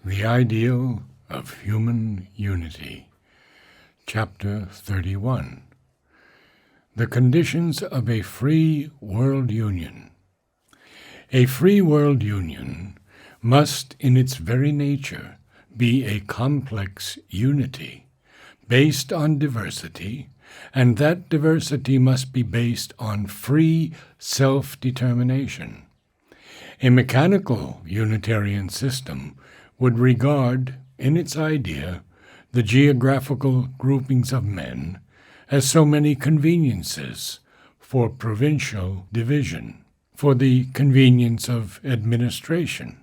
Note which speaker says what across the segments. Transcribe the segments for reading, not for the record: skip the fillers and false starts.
Speaker 1: The Ideal of Human Unity, Chapter 31. The Conditions of a Free World Union. A free world union must, in its very nature, be a complex unity, based on diversity, and that diversity must be based on free self-determination. A mechanical Unitarian system would regard, in its idea, the geographical groupings of men as so many conveniences for provincial division, for the convenience of administration,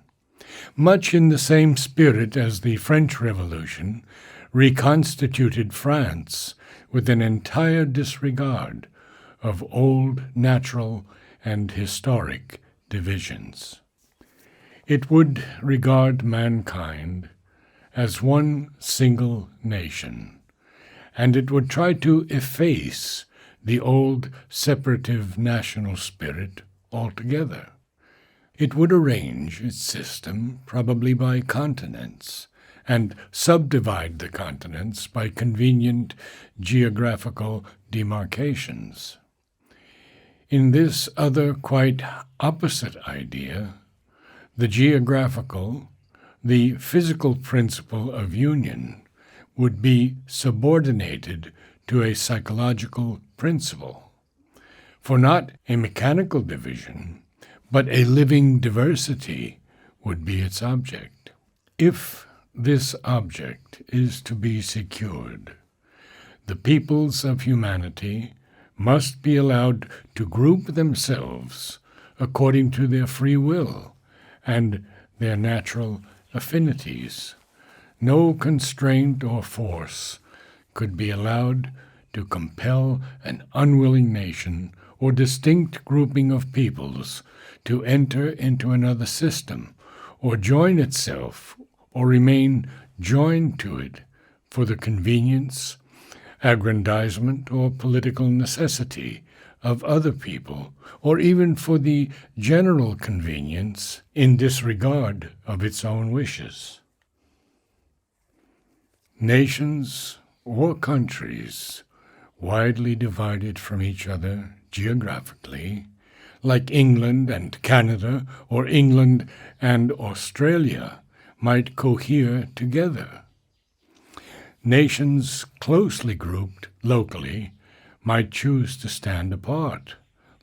Speaker 1: much in the same spirit as the French Revolution reconstituted France with an entire disregard of old natural and historic divisions. It would regard mankind as one single nation, and it would try to efface the old separative national spirit altogether. It would arrange its system probably by continents, and subdivide the continents by convenient geographical demarcations. In this other quite opposite idea, the geographical, the physical principle of union would be subordinated to a psychological principle. For not a mechanical division, but a living diversity would be its object. If this object is to be secured, the peoples of humanity must be allowed to group themselves according to their free will and their natural affinities. No constraint or force could be allowed to compel an unwilling nation or distinct grouping of peoples to enter into another system, or join itself, or remain joined to it for the convenience, aggrandizement, or political necessity of other people, or even for the general convenience in disregard of its own wishes. Nations or countries widely divided from each other geographically, like England and Canada or England and Australia, might cohere together. Nations closely grouped locally might choose to stand apart,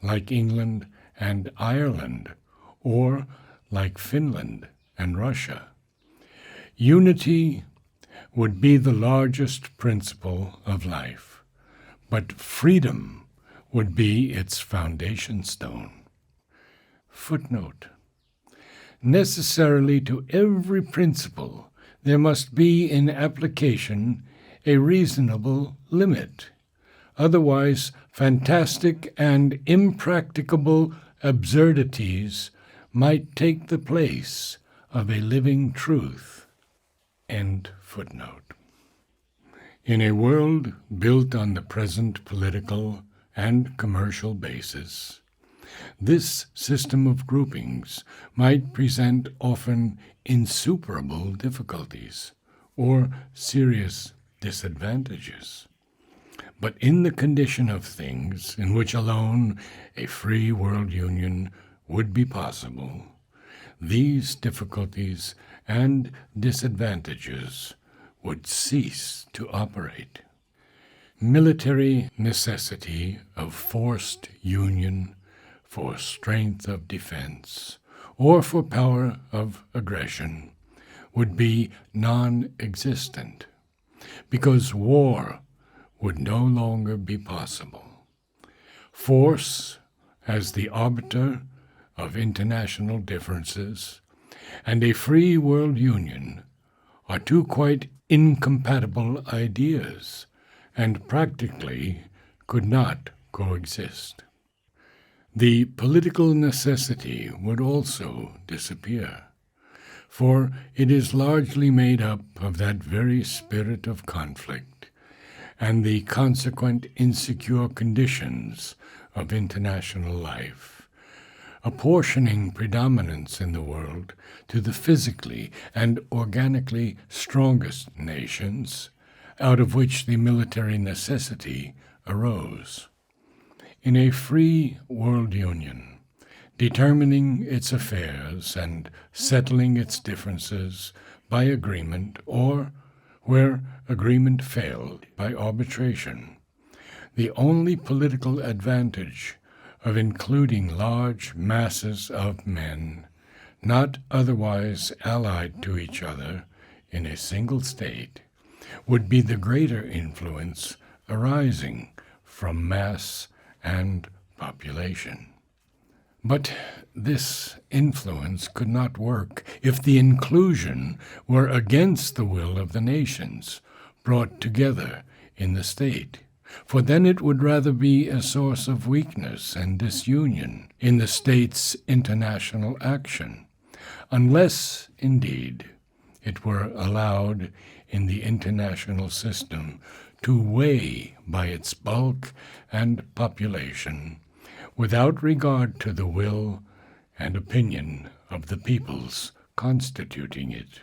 Speaker 1: like England and Ireland, or like Finland and Russia. Unity would be the largest principle of life, but freedom would be its foundation stone. Footnote: necessarily to every principle there must be in application a reasonable limit. Otherwise, fantastic and impracticable absurdities might take the place of a living truth. End footnote. In a world built on the present political and commercial basis, this system of groupings might present often insuperable difficulties or serious disadvantages. But in the condition of things in which alone a free world union would be possible, these difficulties and disadvantages would cease to operate. Military necessity of forced union for strength of defense or for power of aggression would be non-existent, because war would no longer be possible. Force, as the arbiter of international differences, and a free world union are two quite incompatible ideas, and practically could not coexist. The political necessity would also disappear, for it is largely made up of that very spirit of conflict and the consequent insecure conditions of international life, apportioning predominance in the world to the physically and organically strongest nations, out of which the military necessity arose. In a free world union, determining its affairs and settling its differences by agreement or, where agreement failed, by arbitration, the only political advantage of including large masses of men, not otherwise allied to each other in a single state, would be the greater influence arising from mass and population. But this influence could not work if the inclusion were against the will of the nations brought together in the state, for then it would rather be a source of weakness and disunion in the state's international action, unless, indeed, it were allowed in the international system to weigh by its bulk and population, without regard to the will and opinion of the peoples constituting it.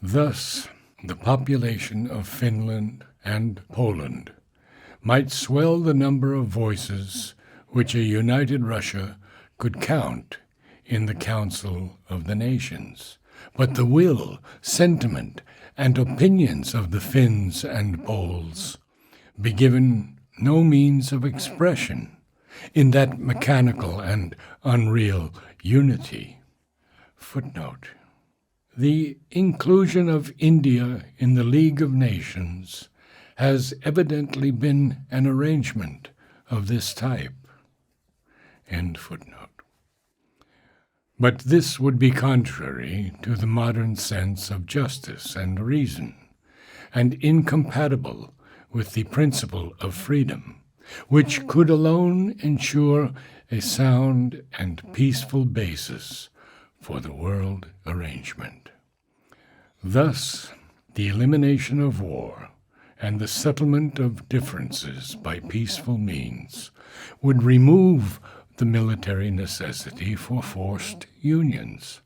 Speaker 1: Thus, the population of Finland and Poland might swell the number of voices which a united Russia could count in the Council of the Nations, but the will, sentiment, and opinions of the Finns and Poles be given no means of expression in that mechanical and unreal unity. Footnote: the inclusion of India in the League of Nations has evidently been an arrangement of this type. End footnote. But this would be contrary to the modern sense of justice and reason, and incompatible with the principle of freedom, which could alone ensure a sound and peaceful basis for the world arrangement. Thus, the elimination of war and the settlement of differences by peaceful means would remove the military necessity for forced unions,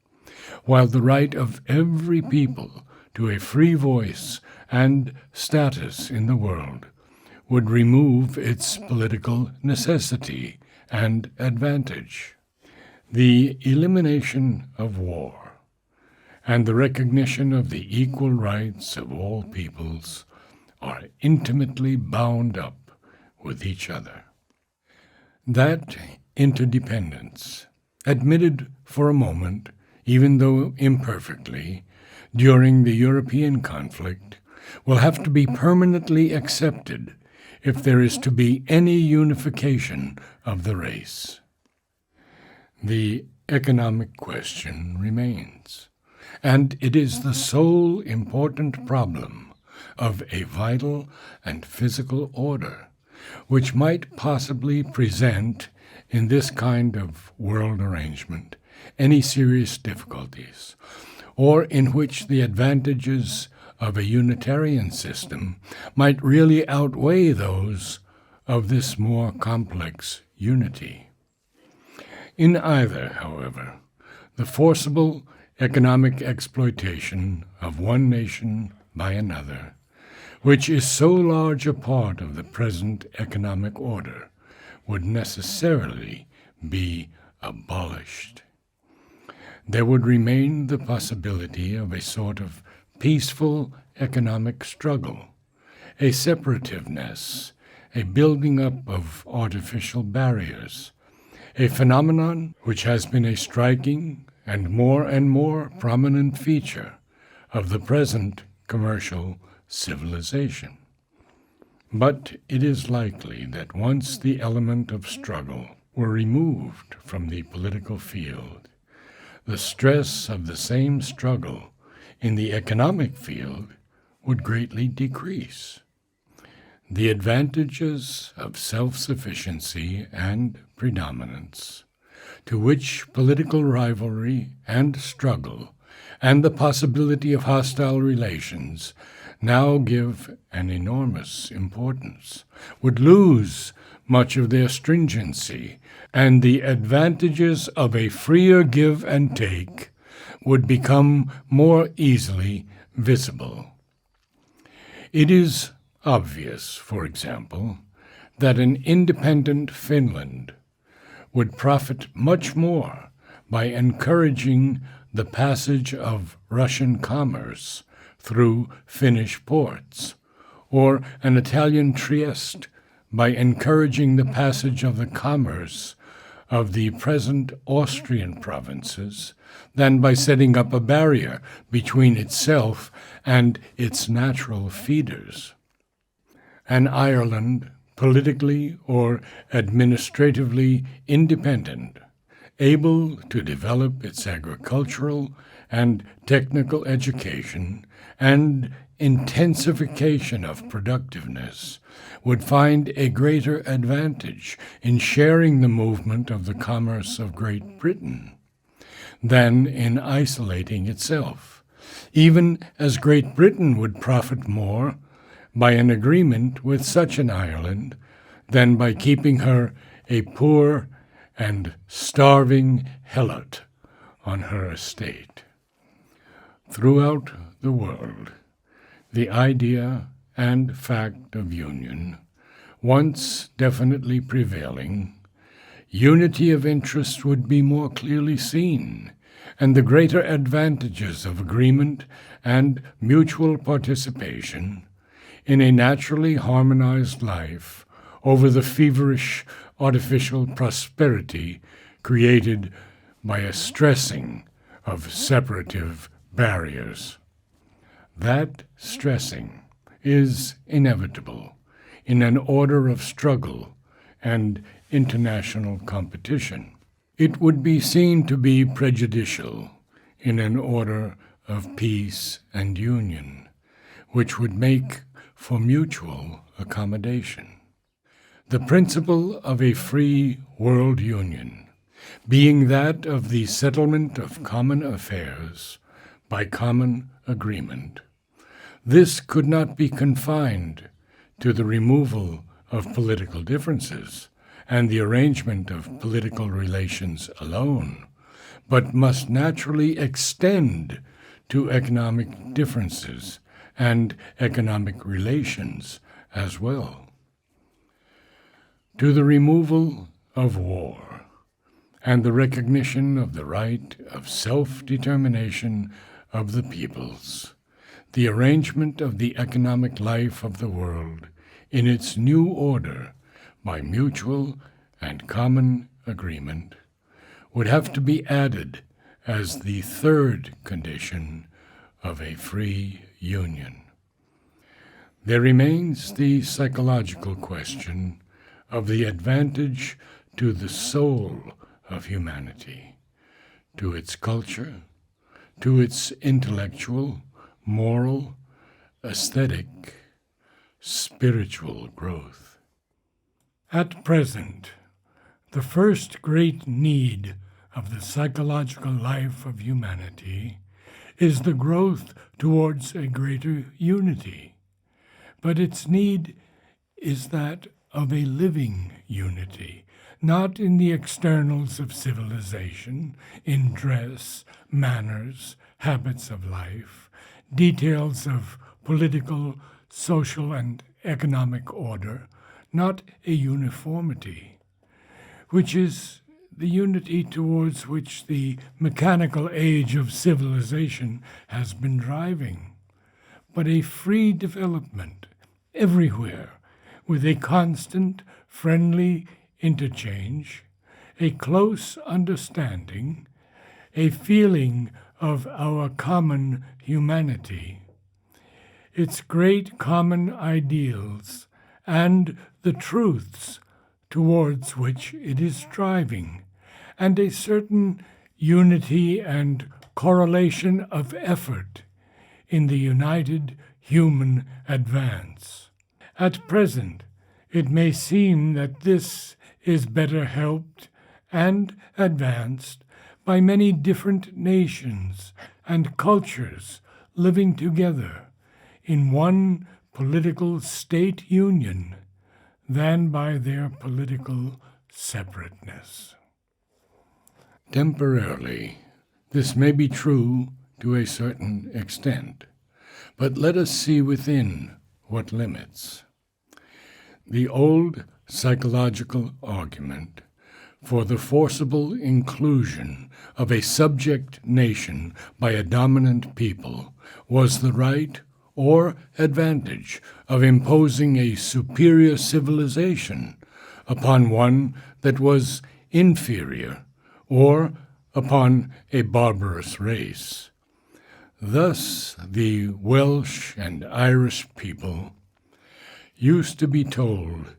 Speaker 1: while the right of every people to a free voice and status in the world would remove its political necessity and advantage. The elimination of war and the recognition of the equal rights of all peoples are intimately bound up with each other. That interdependence, admitted for a moment, even though imperfectly, during the European conflict, will have to be permanently accepted if there is to be any unification of the race. The economic question remains, and it is the sole important problem of a vital and physical order, which might possibly present in this kind of world arrangement any serious difficulties, or in which the advantages of a unitarian system might really outweigh those of this more complex unity. In either, however, the forcible economic exploitation of one nation by another, which is so large a part of the present economic order, would necessarily be abolished. There would remain the possibility of a sort of peaceful economic struggle, a separativeness, a building up of artificial barriers, a phenomenon which has been a striking and more prominent feature of the present commercial civilization. But it is likely that once the element of struggle were removed from the political field, the stress of the same struggle in the economic field would greatly decrease. The advantages of self-sufficiency and predominance, to which political rivalry and struggle and the possibility of hostile relations now give an enormous importance, would lose much of their stringency, and the advantages of a freer give and take would become more easily visible. It is obvious, for example, that an independent Finland would profit much more by encouraging the passage of Russian commerce through Finnish ports, or an Italian Trieste by encouraging the passage of the commerce of the present Austrian provinces than by setting up a barrier between itself and its natural feeders. An Ireland, politically or administratively independent, able to develop its agricultural and technical education and intensification of productiveness, would find a greater advantage in sharing the movement of the commerce of Great Britain than in isolating itself, even as Great Britain would profit more by an agreement with such an Ireland than by keeping her a poor and starving helot on her estate. Throughout the world, the idea and fact of union, once definitely prevailing, unity of interest would be more clearly seen, and the greater advantages of agreement and mutual participation in a naturally harmonized life over the feverish artificial prosperity created by a stressing of separative barriers. That stressing is inevitable in an order of struggle and international competition. It would be seen to be prejudicial in an order of peace and union, which would make for mutual accommodation. The principle of a free world union, being that of the settlement of common affairs by common agreement, this could not be confined to the removal of political differences and the arrangement of political relations alone, but must naturally extend to economic differences and economic relations as well. To the removal of war and the recognition of the right of self-determination of the peoples, the arrangement of the economic life of the world in its new order by mutual and common agreement would have to be added as the third condition of a free union. There remains the psychological question of the advantage to the soul of humanity, to its culture, to its intellectual, moral, aesthetic, spiritual growth. At present, the first great need of the psychological life of humanity is the growth towards a greater unity, but its need is that of a living unity, not in the externals of civilization, in dress, manners, habits of life, details of political, social, and economic order, not a uniformity, which is the unity towards which the mechanical age of civilization has been driving, but a free development everywhere with a constant, friendly interchange, a close understanding, a feeling of our common humanity, its great common ideals, and the truths towards which it is striving, and a certain unity and correlation of effort in the united human advance. At present, it may seem that this is better helped and advanced by many different nations and cultures living together in one political state union than by their political separateness. Temporarily, this may be true to a certain extent, but let us see within what limits. The old psychological argument for the forcible inclusion of a subject nation by a dominant people was the right or advantage of imposing a superior civilization upon one that was inferior or upon a barbarous race. Thus the Welsh and Irish people used to be told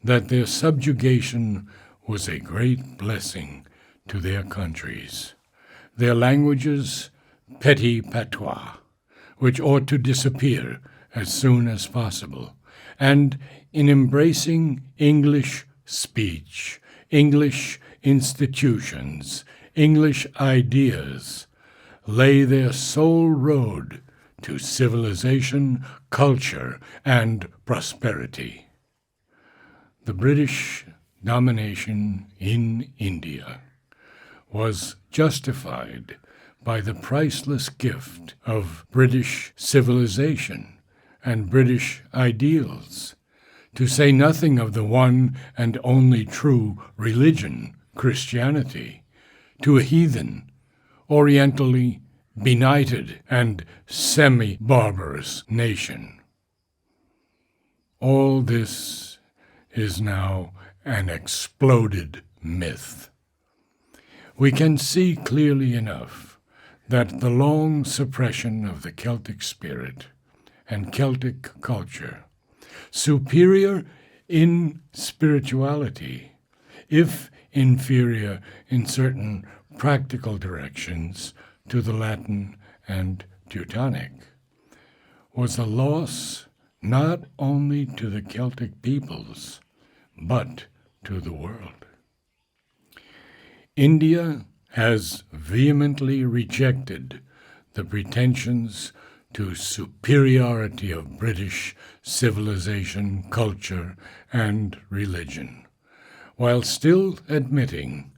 Speaker 1: that their subjugation was a great blessing to their countries, their languages petty patois, which ought to disappear as soon as possible, and in embracing English speech, English institutions, English ideas, lay their sole road to civilization, culture, and prosperity. The British domination in India was justified by the priceless gift of British civilization and British ideals, to say nothing of the one and only true religion, Christianity, to a heathen, orientally benighted and semi-barbarous nation. All this is now an exploded myth. We can see clearly enough that the long suppression of the Celtic spirit and Celtic culture, superior in spirituality, if inferior in certain practical directions to the Latin and Teutonic, was a loss not only to the Celtic peoples, but to the world. India has vehemently rejected the pretensions to superiority of British civilization, culture, and religion, while still admitting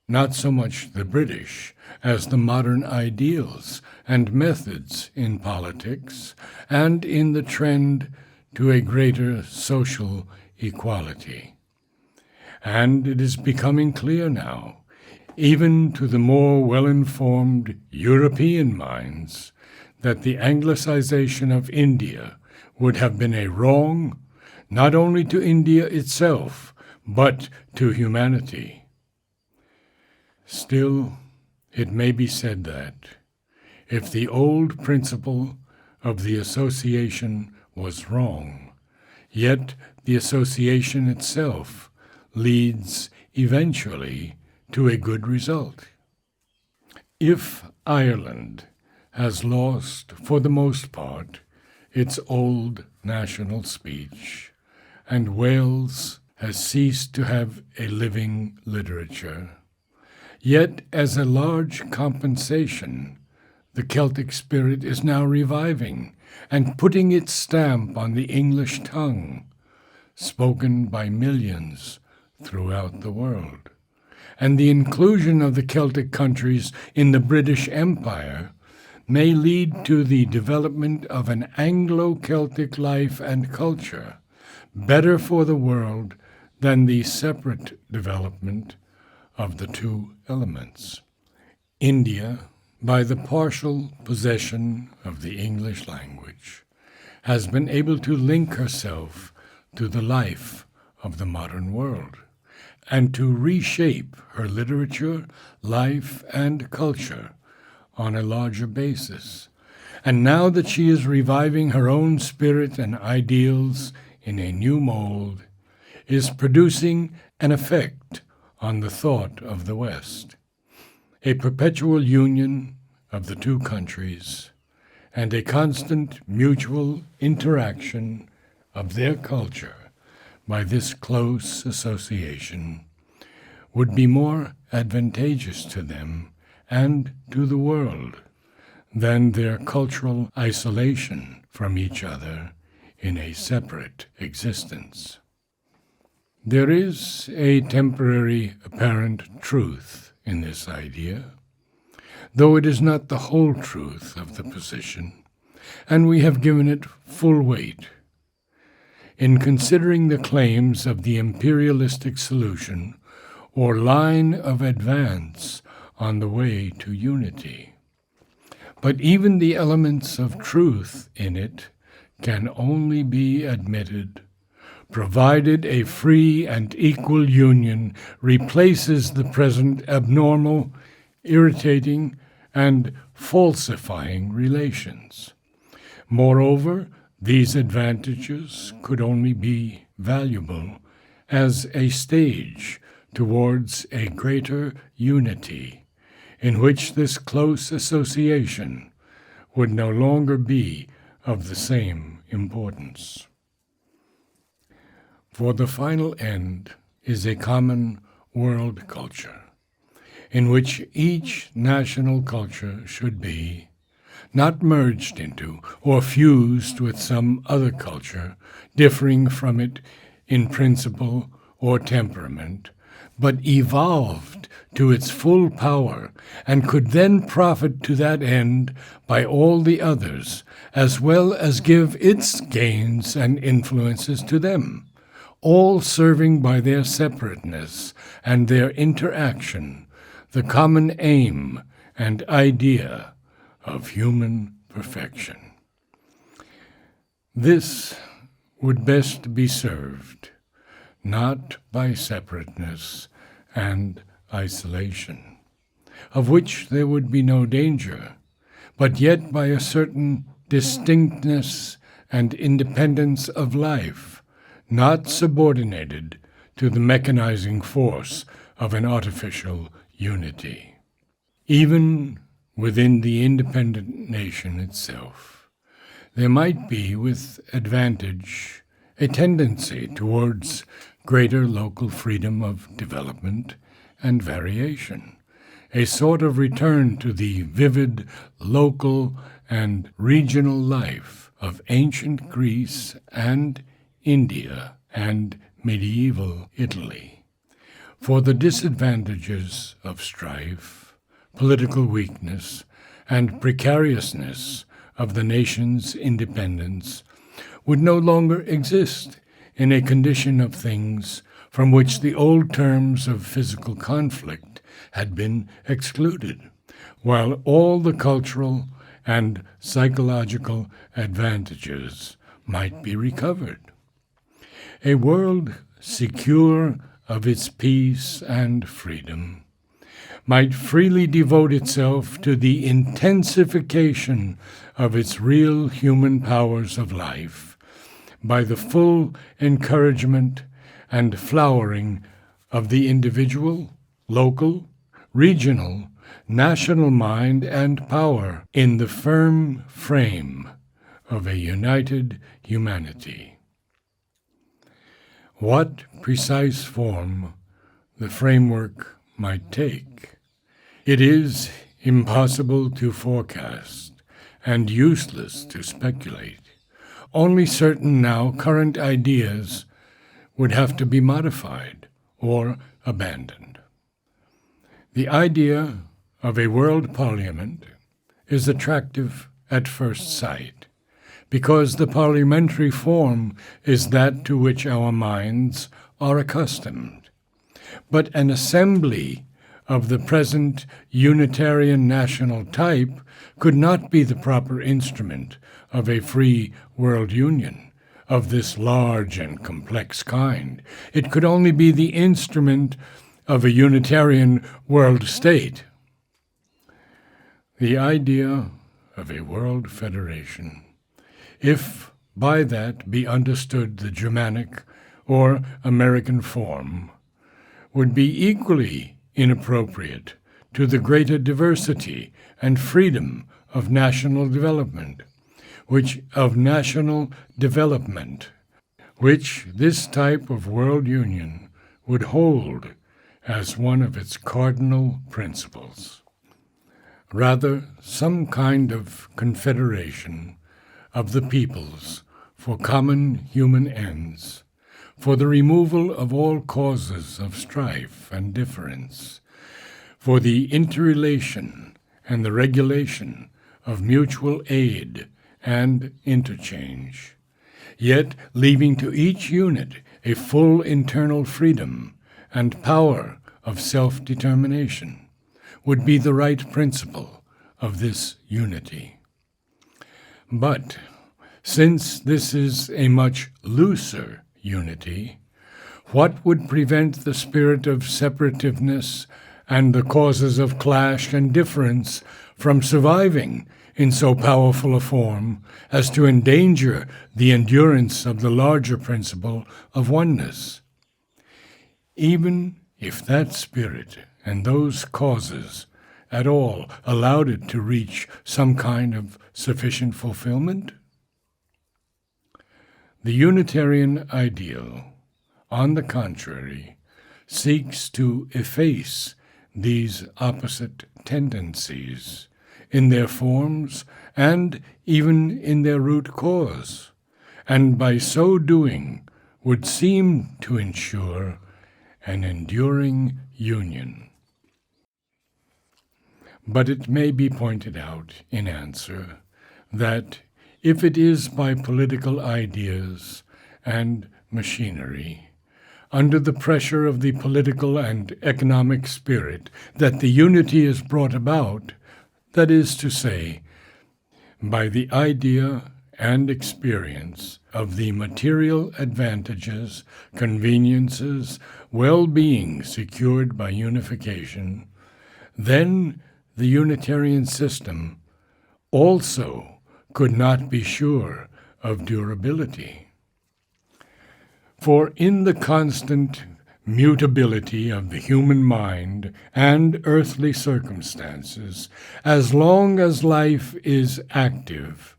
Speaker 1: not so much the British as the modern ideals and methods in politics and in the trend to a greater social equality. And it is becoming clear now, even to the more well-informed European minds, that the Anglicization of India would have been a wrong, not only to India itself, but to humanity. Still, it may be said that, if the old principle of the association was wrong, yet the association itself leads eventually to a good result. If Ireland has lost, for the most part, its old national speech, and Wales has ceased to have a living literature, yet as a large compensation, the Celtic spirit is now reviving and putting its stamp on the English tongue, spoken by millions throughout the world. And the inclusion of the Celtic countries in the British Empire may lead to the development of an Anglo-Celtic life and culture, better for the world than the separate development of the two elements. India, by the partial possession of the English language, has been able to link herself to the life of the modern world, and to reshape her literature, life, and culture on a larger basis. And now that she is reviving her own spirit and ideals in a new mold, is producing an effect on the thought of the West, a perpetual union of the two countries, and a constant mutual interaction of their culture by this close association would be more advantageous to them and to the world than their cultural isolation from each other in a separate existence. There is a temporary apparent truth in this idea, though it is not the whole truth of the position, and we have given it full weight. In considering the claims of the imperialistic solution or line of advance on the way to unity. But even the elements of truth in it can only be admitted provided a free and equal union replaces the present abnormal, irritating, and falsifying relations. Moreover, these advantages could only be valuable as a stage towards a greater unity, in which this close association would no longer be of the same importance. For the final end is a common world culture, in which each national culture should be not merged into or fused with some other culture differing from it in principle or temperament, but evolved to its full power and could then profit to that end by all the others, as well as give its gains and influences to them, all serving by their separateness and their interaction the common aim and idea of human perfection. This would best be served not by separateness and isolation, of which there would be no danger, but yet by a certain distinctness and independence of life, not subordinated to the mechanizing force of an artificial unity. Even within the independent nation itself, there might be with advantage a tendency towards greater local freedom of development and variation, a sort of return to the vivid local and regional life of ancient Greece and India and medieval Italy. For the disadvantages of strife, political weakness, and precariousness of the nation's independence would no longer exist in a condition of things from which the old terms of physical conflict had been excluded, while all the cultural and psychological advantages might be recovered. A world secure of its peace and freedom might freely devote itself to the intensification of its real human powers of life by the full encouragement and flowering of the individual, local, regional, national mind and power in the firm frame of a united humanity. What precise form the framework might take, it is impossible to forecast and useless to speculate. Only certain now current ideas would have to be modified or abandoned. The idea of a world parliament is attractive at first sight, because the parliamentary form is that to which our minds are accustomed. But an assembly of the present Unitarian national type could not be the proper instrument of a free world union of this large and complex kind. It could only be the instrument of a Unitarian world state. The idea of a world federation, if by that be understood the Germanic or American form, would be equally inappropriate to the greater diversity and freedom of national development, which this type of world union would hold as one of its cardinal principles. Rather, some kind of confederation of the peoples for common human ends, for the removal of all causes of strife and difference, for the interrelation and the regulation of mutual aid and interchange, yet leaving to each unit a full internal freedom and power of self-determination, would be the right principle of this unity. But since this is a much looser unity, what would prevent the spirit of separativeness and the causes of clash and difference from surviving in so powerful a form as to endanger the endurance of the larger principle of oneness? Even if that spirit and those causes at all allowed it to reach some kind of sufficient fulfillment? The Unitarian ideal, on the contrary, seeks to efface these opposite tendencies in their forms and even in their root cause, and by so doing would seem to ensure an enduring union. But it may be pointed out in answer that if it is by political ideas and machinery, under the pressure of the political and economic spirit, that the unity is brought about, that is to say, by the idea and experience of the material advantages, conveniences, well-being secured by unification, then the Unitarian system also could not be sure of durability. For in the constant mutability of the human mind and earthly circumstances, as long as life is active,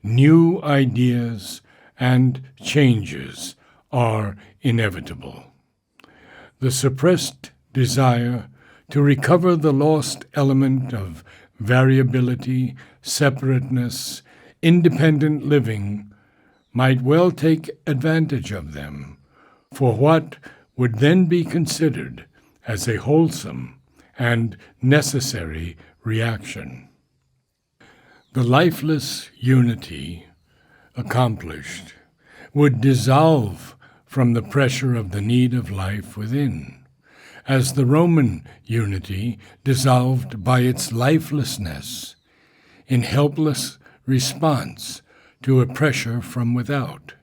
Speaker 1: new ideas and changes are inevitable. The suppressed desire to recover the lost element of variability, separateness, independent living might well take advantage of them for what would then be considered as a wholesome and necessary reaction. The lifeless unity accomplished would dissolve from the pressure of the need of life within, as the Roman unity dissolved by its lifelessness in helpless response to a pressure from without,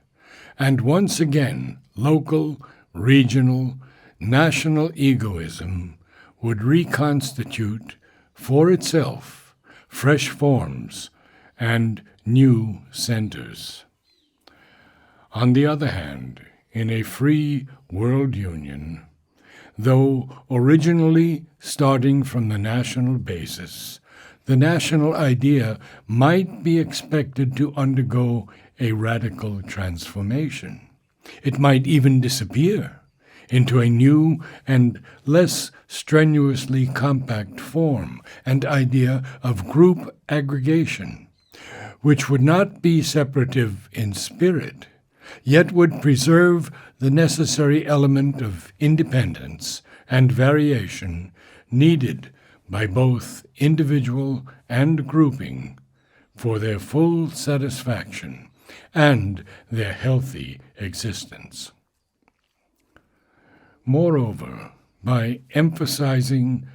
Speaker 1: and once again local, regional, national egoism would reconstitute for itself fresh forms and new centers. On the other hand, in a free world union, though originally starting from the national basis, the national idea might be expected to undergo a radical transformation. It might even disappear into a new and less strenuously compact form and idea of group aggregation, which would not be separative in spirit, yet would preserve the necessary element of independence and variation needed by both individual and grouping for their full satisfaction and their healthy existence. Moreover, by emphasizing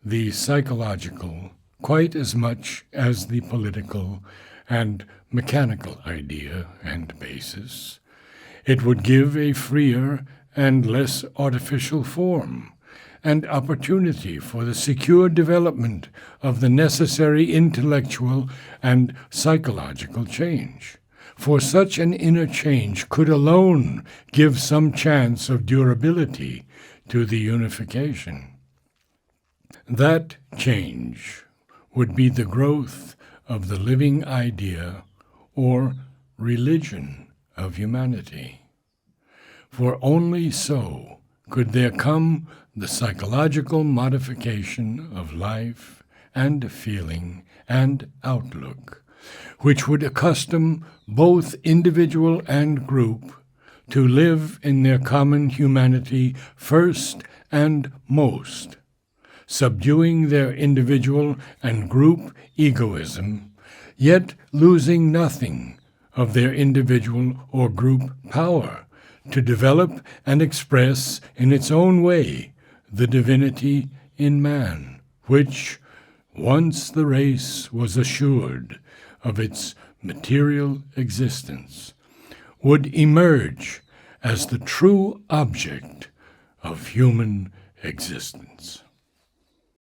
Speaker 1: the psychological quite as much as the political and mechanical idea and basis, it would give a freer and less artificial form and opportunity for the secure development of the necessary intellectual and psychological change. For such an inner change could alone give some chance of durability to the unification. That change would be the growth of the living idea or religion of humanity. For only so could there come the psychological modification of life and feeling and outlook, which would accustom both individual and group to live in their common humanity first and most, subduing their individual and group egoism, yet losing nothing of their individual or group power to develop and express in its own way the divinity in man, which, once the race was assured of its material existence, would emerge as the true object of human existence.